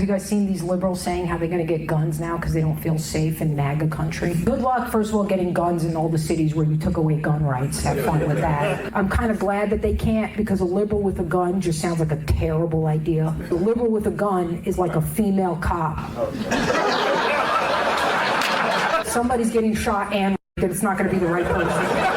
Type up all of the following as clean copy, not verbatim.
You guys seen these liberals saying how they're going to get guns now because they don't feel safe in MAGA country? Good luck, first of all, getting guns in all the cities where you took away gun rights. Have fun with that. I'm kind of glad that they can't, because a liberal with a gun just sounds like a terrible idea. A liberal with a gun is like a female cop. Somebody's getting shot and that it's not going to be the right person.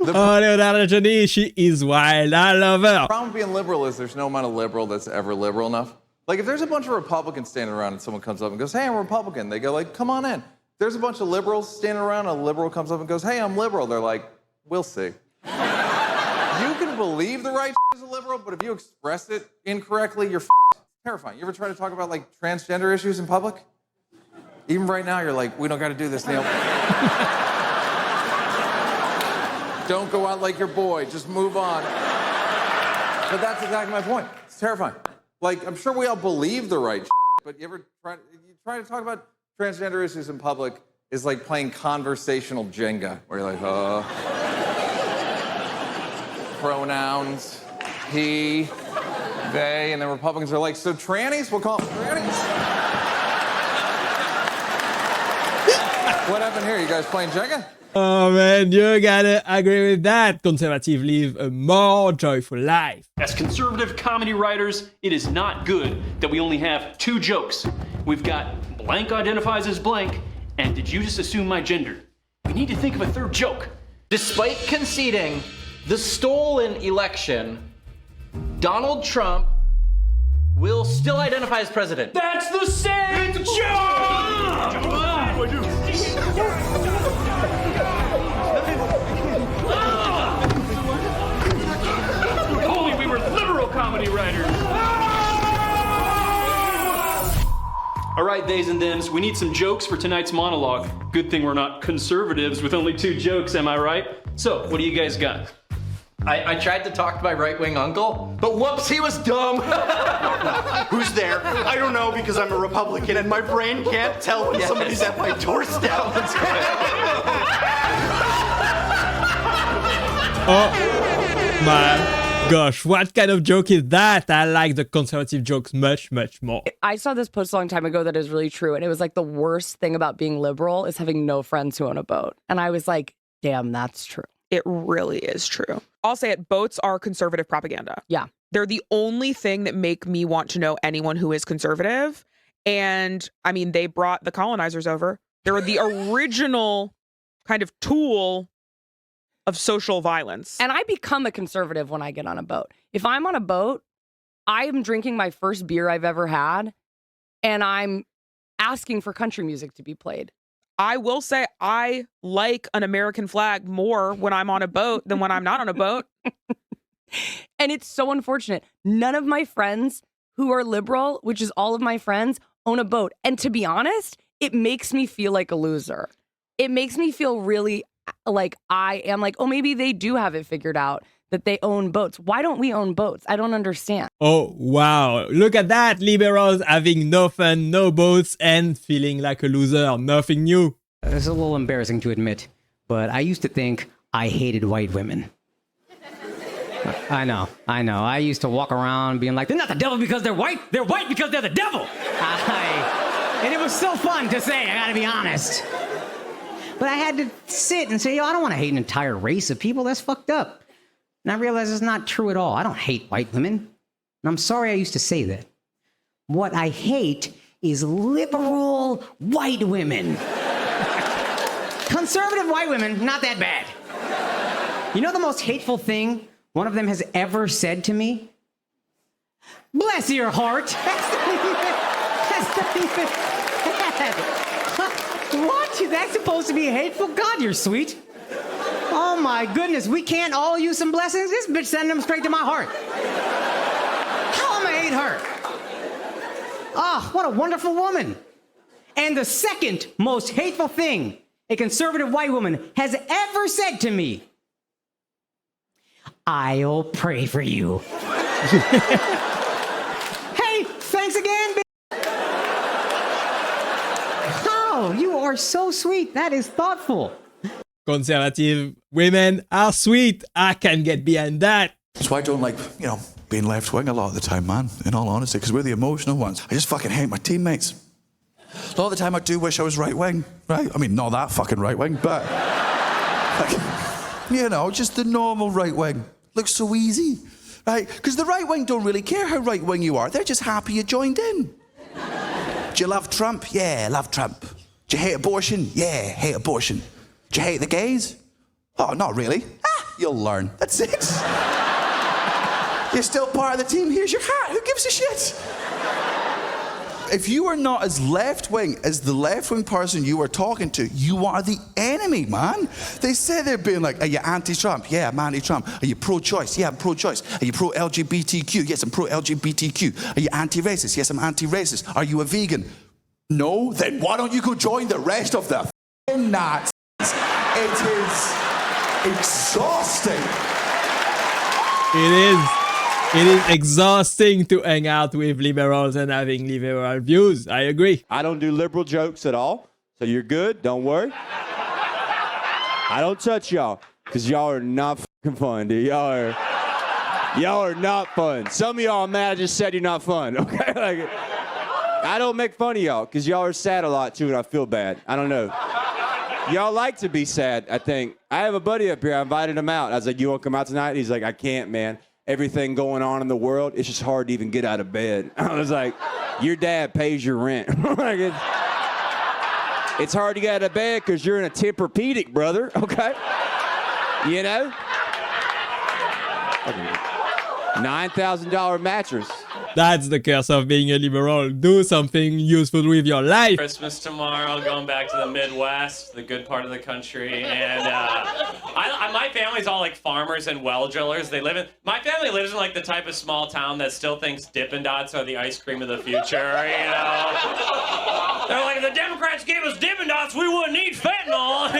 Oh, Leonardo Johnny, she is wild. I love her. The problem with being liberal is there's no amount of liberal that's ever liberal enough. Like, if there's a bunch of Republicans standing around and someone comes up and goes, hey, I'm a Republican, they go like, come on in. If there's a bunch of liberals standing around and a liberal comes up and goes, hey, I'm liberal, they're like, we'll see. You can believe the right is a liberal, but if you express it incorrectly, you're terrifying. You ever try to talk about, like, transgender issues in public? Even right now, you're like, we don't got to do this, Neil. Don't go out like your boy. Just move on. But that's exactly my point. It's terrifying. Like, I'm sure we all believe the right but you try to talk about transgender issues in public is like playing conversational Jenga, where you're like, pronouns, he, they, and then Republicans are like, so trannies? We'll call them trannies. What happened here? You guys playing Jenga? Oh man, you gotta agree with that. Conservatives live a more joyful life. As conservative comedy writers, it is not good that we only have 2 jokes. We've got blank identifies as blank, and did you just assume my gender? We need to think of a 3rd joke. Despite conceding the stolen election, Donald Trump will still identify as president. That's the same joke! Only we were liberal comedy writers. All right, theys and thems, we need some jokes for tonight's monologue. Good thing we're not conservatives with only 2 jokes, am I right? So, what do you guys got? I tried to talk to my right-wing uncle, but whoops, he was dumb. Who's there? I don't know, because I'm a Republican and my brain can't tell when somebody's at my doorstep. Oh my gosh, what kind of joke is that? I like the conservative jokes much, much more. I saw this post a long time ago that is really true, and it was like the worst thing about being liberal is having no friends who own a boat. And I was like, damn, that's true. It really is true. I'll say it, boats are conservative propaganda. Yeah. They're the only thing that make me want to know anyone who is conservative. And I mean, they brought the colonizers over. They're the original kind of tool of social violence. And I become a conservative when I get on a boat. If I'm on a boat, I am drinking my first beer I've ever had, and I'm asking for country music to be played. I will say I like an American flag more when I'm on a boat than when I'm not on a boat. And it's so unfortunate. None of my friends who are liberal, which is all of my friends, own a boat. And to be honest, it makes me feel like a loser. It makes me feel really like I am like, oh, maybe they do have it figured out that they own boats. Why don't we own boats? I don't understand. Oh, wow. Look at that. Liberals having no fun, no boats, and feeling like a loser. Nothing new. It's a little embarrassing to admit, but I used to think I hated white women. I know. I used to walk around being like, they're not the devil because they're white because they're the devil. And it was so fun to say, I gotta be honest. But I had to sit and say, yo, I don't want to hate an entire race of people. That's fucked up. And I realized it's not true at all. I don't hate white women. And I'm sorry I used to say that. What I hate is liberal white women. Conservative white women, not that bad. You know the most hateful thing one of them has ever said to me? Bless your heart. That's not even bad. What? That's supposed to be hateful? God, you're sweet. Oh my goodness, we can't all use some blessings? This bitch sending them straight to my heart. How am I hate her? Oh, what a wonderful woman. And the second most hateful thing a conservative white woman has ever said to me, I'll pray for you. Hey, thanks again, bitch. Oh, you are so sweet. That is thoughtful. Conservative women are sweet. I can get behind that. So I don't being left wing a lot of the time, man, in all honesty, because we're the emotional ones. I just fucking hate my teammates. A lot of the time I do wish I was right wing, right? I mean, not that fucking right wing, but, like, you know, just the normal right wing. Looks so easy, right? Because the right wing don't really care how right wing you are. They're just happy you joined in. Do you love Trump? Yeah, love Trump. Do you hate abortion? Yeah, hate abortion. Do you hate the gays? Oh, not really. You'll learn. That's it. You're still part of the team. Here's your hat. Who gives a shit? If you are not as left-wing as the left-wing person you are talking to, you are the enemy, man. They say they're being like, are you anti-Trump? Yeah, I'm anti-Trump. Are you pro-choice? Yeah, I'm pro-choice. Are you pro-LGBTQ? Yes, I'm pro-LGBTQ. Are you anti-racist? Yes, I'm anti-racist. Are you a vegan? No? Then why don't you go join the rest of the f***ing Nazis? It is exhausting. It is. It is exhausting to hang out with liberals and having liberal views. I agree. I don't do liberal jokes at all, so you're good. Don't worry. I don't touch y'all, because y'all are not fucking fun, dude. Y'all are not fun. Some of y'all mad I just said you're not fun, okay? Like, I don't make fun of y'all, because y'all are sad a lot, too, and I feel bad. I don't know. Y'all like to be sad, I think. I have a buddy up here. I invited him out. I was like, you want to come out tonight? He's like, I can't, man. Everything going on in the world, it's just hard to even get out of bed. I was like, your dad pays your rent. Like it's hard to get out of bed because you're in a Tempur-Pedic, brother, okay? You know? $9,000 mattress. That's the curse of being a liberal. Do something useful with your life. Christmas tomorrow, going back to the Midwest, the good part of the country, and my family's all like farmers and well drillers. My family lives in like the type of small town that still thinks Dippin' Dots are the ice cream of the future, you know? They're like, if the Democrats gave us Dippin' Dots, we wouldn't need fentanyl.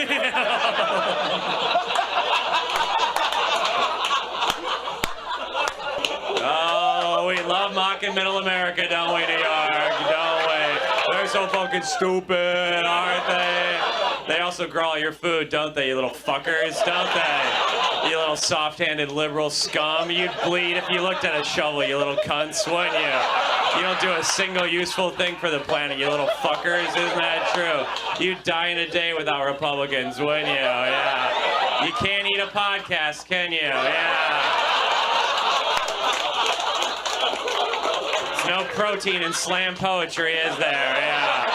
Oh, we love mocking middle America, don't we, New York? Don't we? They're so fucking stupid, aren't they? They also grow all your food, don't they, you little fuckers, don't they? You little soft-handed liberal scum. You'd bleed if you looked at a shovel, you little cunts, wouldn't you? You don't do a single useful thing for the planet, you little fuckers, isn't that true? You'd die in a day without Republicans, wouldn't you? Yeah. You can't eat a podcast, can you? Yeah. No protein in slam poetry, is there? Yeah.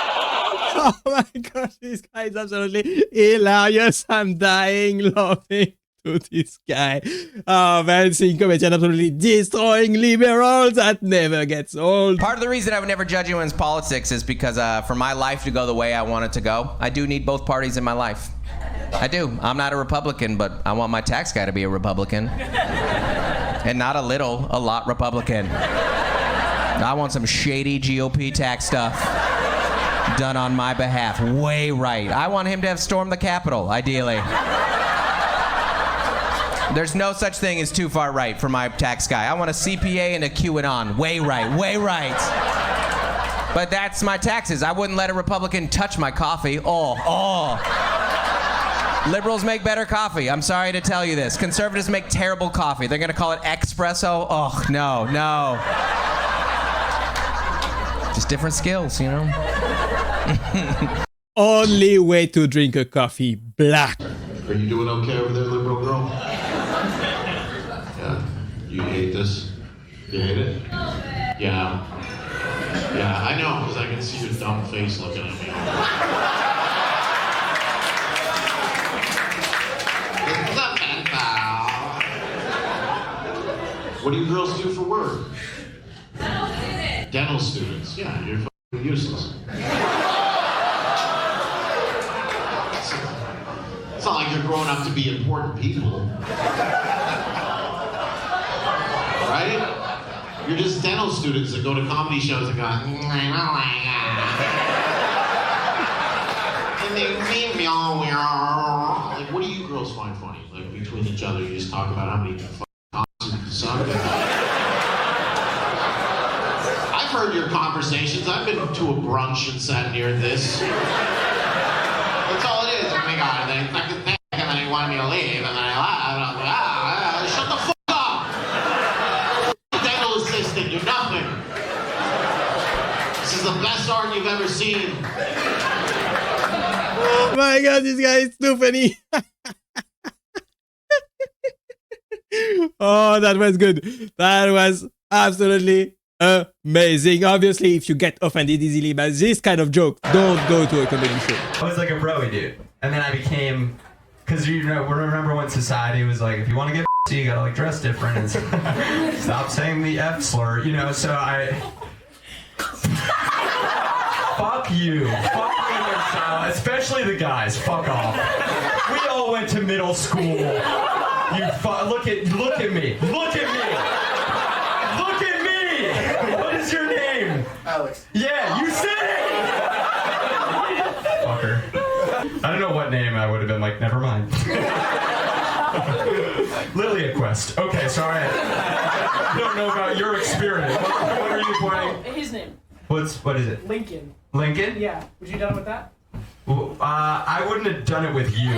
Oh my gosh, this guy is absolutely hilarious. I'm dying laughing to this guy. Oh man, seeing comedian absolutely destroying liberals, that never gets old. Part of the reason I would never judge anyone's politics is because for my life to go the way I want it to go, I do need both parties in my life. I do. I'm not a Republican, but I want my tax guy to be a Republican. And not a lot Republican. I want some shady GOP tax stuff done on my behalf. Way right. I want him to have stormed the Capitol, ideally. There's no such thing as too far right for my tax guy. I want a CPA and a QAnon. Way right. Way right. But that's my taxes. I wouldn't let a Republican touch my coffee. Oh. Liberals make better coffee. I'm sorry to tell you this. Conservatives make terrible coffee. They're going to call it espresso. Oh, no. Just different skills, you know? Only way to drink a coffee, black. Are you doing okay over there, liberal girl? Yeah. You hate this? You hate it? Yeah. Yeah, I know, because I can see your dumb face looking at me. What do you girls do for work? Dental students. Yeah, you're fucking useless. It's not like you're growing up to be important people. Right? You're just dental students that go to comedy shows and go, I don't like that. And they leave me all weird. Like, what do you girls find funny? Like, between each other, you just talk about how many fucking concerts you suck. I've heard your conversations. I've been to a brunch and sat near this. That's all it is. Oh my God, they fucking think, and then they wanted me to leave, and then I laughed, and I was like, shut the fuck up! This is the best art you've ever seen. Oh my god, this guy is too funny. Oh, that was good. That was absolutely amazing. Obviously, if you get offended easily by this kind of joke, don't go to a comedy show. I was like a broy dude, and then I became, because you know, remember when society was like, if you want to get you gotta like dress different and stop saying the F slur, you know. So I, fuck you, fuck you, especially the guys. Fuck off. We all went to middle school. You look at me, look at me, look at me. What is your name? Alex. Yeah, you said it. Fucker. I don't know what name I would have been like. Never mind. Lilia Quest. Okay, sorry. I don't know about your experience. What are you playing? His name. What is it? Lincoln. Lincoln? Yeah. Would you done with that? I wouldn't have done it with you.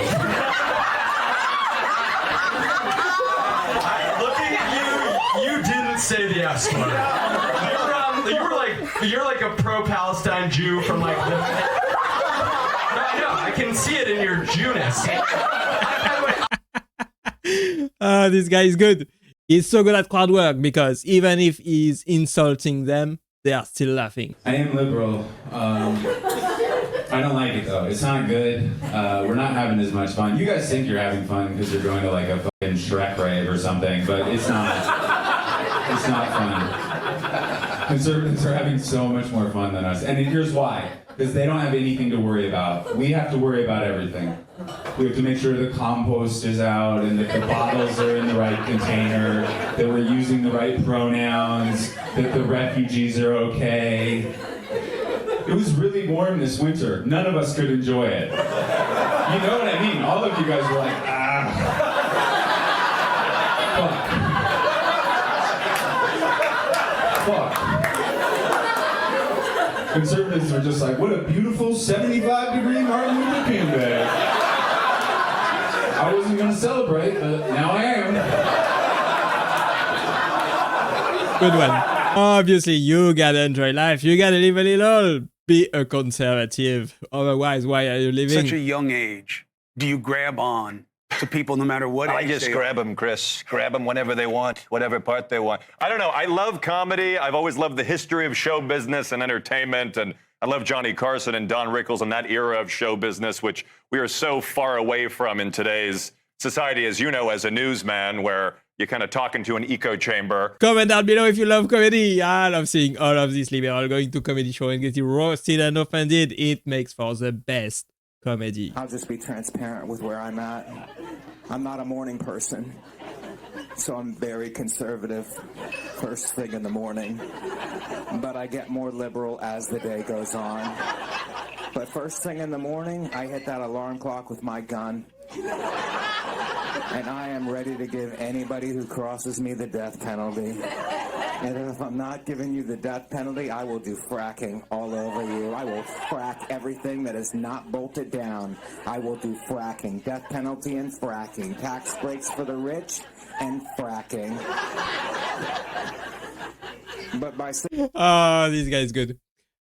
Looking at you didn't say the F slur. You're like a pro-Palestine Jew from like the... I know, I can see it in your Jewness. This guy is good. He's so good at crowd work because even if he's insulting them, they are still laughing. I am liberal. I don't like it though. It's not good. We're not having as much fun. You guys think you're having fun because you're going to like a fucking Shrek rave or something, but it's not. It's not fun. Conservatives are having so much more fun than us. And here's why. Because they don't have anything to worry about. We have to worry about everything. We have to make sure the compost is out and that the bottles are in the right container, that we're using the right pronouns, that the refugees are okay. It was really warm this winter. None of us could enjoy it. You know what I mean? All of you guys were like, fuck. Conservatives are just like, what a beautiful 75-degree Martin Luther King Day. I wasn't gonna celebrate, but now I am. Good one. Obviously, you gotta enjoy life. You gotta live a little. Be a conservative. Otherwise, why are you living? Such a young age. Do you grab on to people no matter what age I just they grab them, Chris. Grab them whenever they want, whatever part they want. I don't know. I love comedy. I've always loved the history of show business and entertainment. And I love Johnny Carson and Don Rickles and that era of show business, which we are so far away from in today's society, as you know, as a newsman, where you're kind of talking to an echo chamber. Comment down below if you love comedy. I love seeing all of these liberals going to comedy show and getting roasted and offended. It makes for the best comedy. I'll just be transparent with where I'm at. I'm not a morning person, so I'm very conservative first thing in the morning. But I get more liberal as the day goes on. But first thing in the morning, I hit that alarm clock with my gun. And I am ready to give anybody who crosses me the death penalty. And if I'm not giving you the death penalty, I will do fracking all over you. I will frack everything that is not bolted down. I will do fracking. Death penalty and fracking. Tax breaks for the rich and fracking. But by... Oh, this guy is good.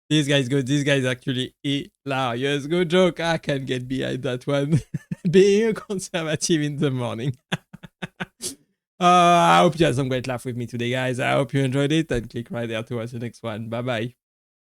This guy is good. This guy is actually hilarious. Good joke. I can get behind that one. Being a conservative in the morning. I hope you had some great laugh with me today, guys. I hope you enjoyed it and click right there to watch the next one. Bye bye.